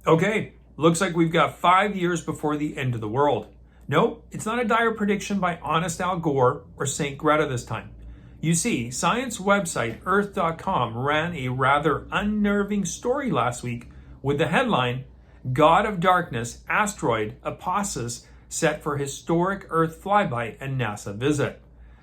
Okay, looks like we've got 5 years before the end of the world. No, it's not a dire prediction by honest Al Gore or St. Greta this time. You see, science website Earth.com ran a rather unnerving story last week with the headline, God of Darkness, Asteroid, Apophis, set for historic Earth flyby and NASA visit.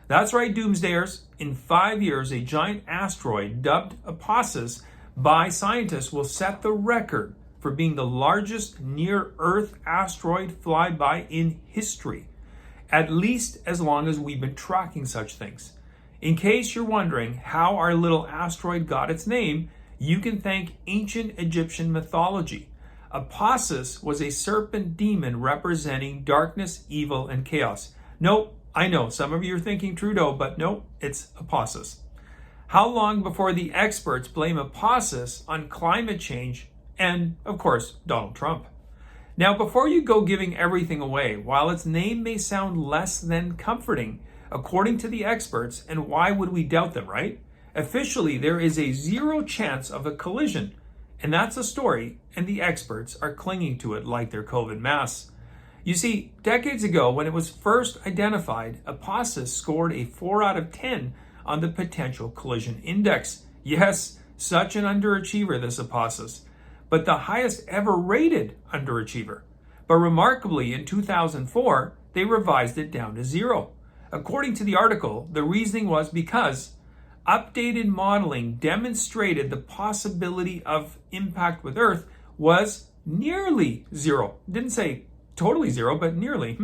That's right, doomsdayers. In 5 years, a giant asteroid dubbed Apophis by scientists will set the record for being the largest near-Earth asteroid flyby in history, at least as long as we've been tracking such things. In case you're wondering how our little asteroid got its name, you can thank ancient Egyptian mythology. Apophis was a serpent demon representing darkness, evil, and chaos. Nope, I know, some of you are thinking Trudeau, but nope, it's Apophis. How long before the experts blame Apophis on climate change and, of course, Donald Trump? Now, before you go giving everything away, while its name may sound less than comforting, according to the experts, and why would we doubt them, right? Officially, there is a 0 chance of a collision, and that's a story, and the experts are clinging to it like their COVID masks. You see, decades ago, when it was first identified, Apophis scored a 4 out of 10 on the potential collision index. Yes, such an underachiever, this Apophis, but the highest ever rated underachiever. But remarkably, in 2004, they revised it down to 0. According to the article, the reasoning was because updated modeling demonstrated the possibility of impact with Earth was nearly 0. Didn't say totally 0, but nearly.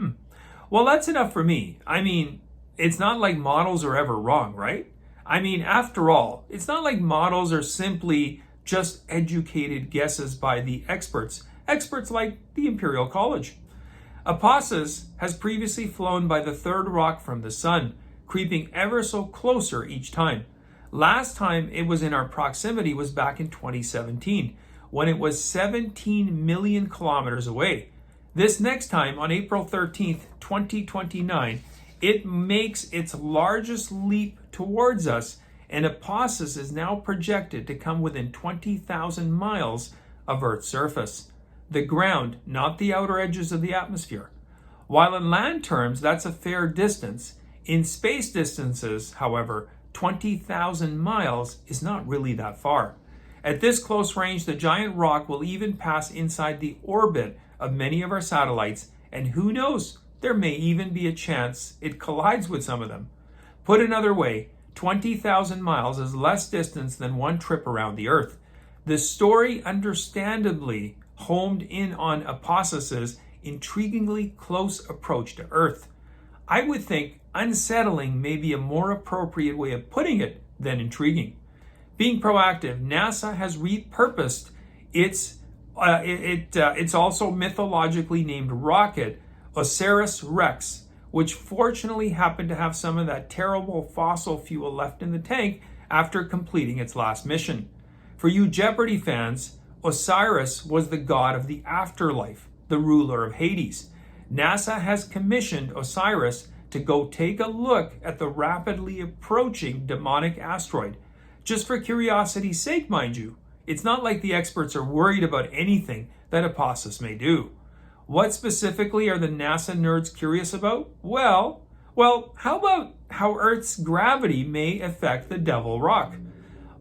Well, that's enough for me. I mean, it's not like models are ever wrong, right? I mean, after all, it's not like models are simply just educated guesses by the experts like the Imperial College. Apophis has previously flown by the third rock from the sun, creeping ever so closer each time. Last time it was in our proximity was back in 2017, when it was 17 million kilometers away. This next time, on April 13th, 2029, it makes its largest leap towards us, and Apophis is now projected to come within 20,000 miles of Earth's surface. The ground, not the outer edges of the atmosphere. While in land terms, that's a fair distance, in space distances, however, 20,000 miles is not really that far. At this close range, the giant rock will even pass inside the orbit of many of our satellites, and who knows, there may even be a chance it collides with some of them. Put another way, 20,000 miles is less distance than one trip around the Earth. The story understandably homed in on Apophis's intriguingly close approach to Earth. I would think unsettling may be a more appropriate way of putting it than intriguing. Being proactive, NASA has repurposed its also mythologically named rocket, OSIRIS-REX, which fortunately happened to have some of that terrible fossil fuel left in the tank after completing its last mission. For you Jeopardy fans, Osiris was the god of the afterlife, the ruler of Hades. NASA has commissioned Osiris to go take a look at the rapidly approaching demonic asteroid. Just for curiosity's sake, mind you. It's not like the experts are worried about anything that Apophis may do. What specifically are the NASA nerds curious about? Well, how about how Earth's gravity may affect the Devil Rock?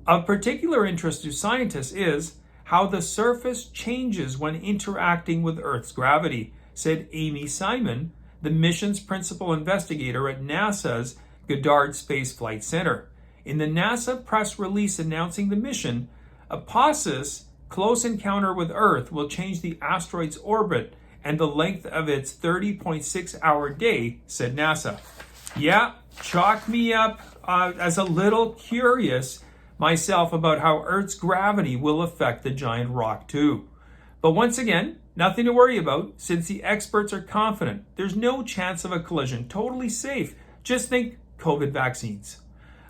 Of particular interest to scientists is how the surface changes when interacting with Earth's gravity, said Amy Simon, the mission's principal investigator at NASA's Goddard Space Flight Center. In the NASA press release announcing the mission, Apophis' close encounter with Earth will change the asteroid's orbit and the length of its 30.6-hour day, said NASA. Yeah, chalk me up as a little curious myself about how Earth's gravity will affect the giant rock too. But once again, nothing to worry about since the experts are confident. There's no chance of a collision, totally safe. Just think COVID vaccines.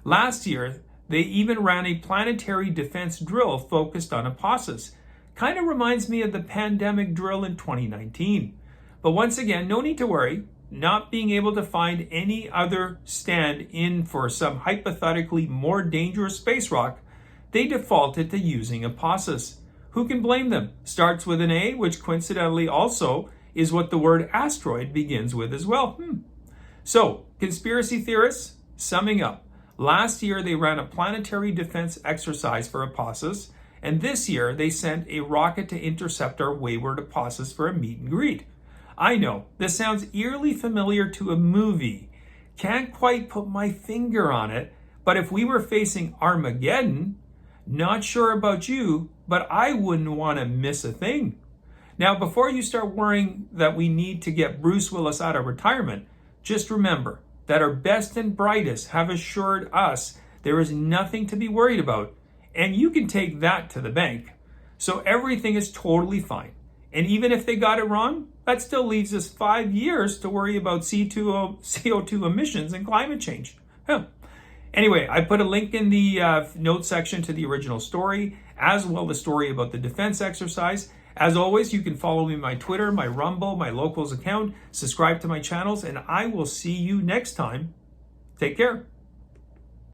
Last year, they even ran a planetary defense drill focused on Apophis. Kind of reminds me of the pandemic drill in 2019. But once again, no need to worry. Not being able to find any other stand-in for some hypothetically more dangerous space rock, they defaulted to using Apophis. Who can blame them? Starts with an A, which coincidentally also is what the word asteroid begins with as well. So, conspiracy theorists, summing up. Last year, they ran a planetary defense exercise for Apophis, and this year, they sent a rocket to intercept our wayward Apophis for a meet and greet. I know, this sounds eerily familiar to a movie. Can't quite put my finger on it, but if we were facing Armageddon, not sure about you, but I wouldn't want to miss a thing. Now, before you start worrying that we need to get Bruce Willis out of retirement, just remember that our best and brightest have assured us there is nothing to be worried about, and you can take that to the bank. So everything is totally fine. And even if they got it wrong, that still leaves us 5 years to worry about CO2 emissions and climate change. Anyway, I put a link in the notes section to the original story, as well as the story about the defense exercise. As always, you can follow me on my Twitter, my Rumble, my Locals account, subscribe to my channels, and I will see you next time. Take care.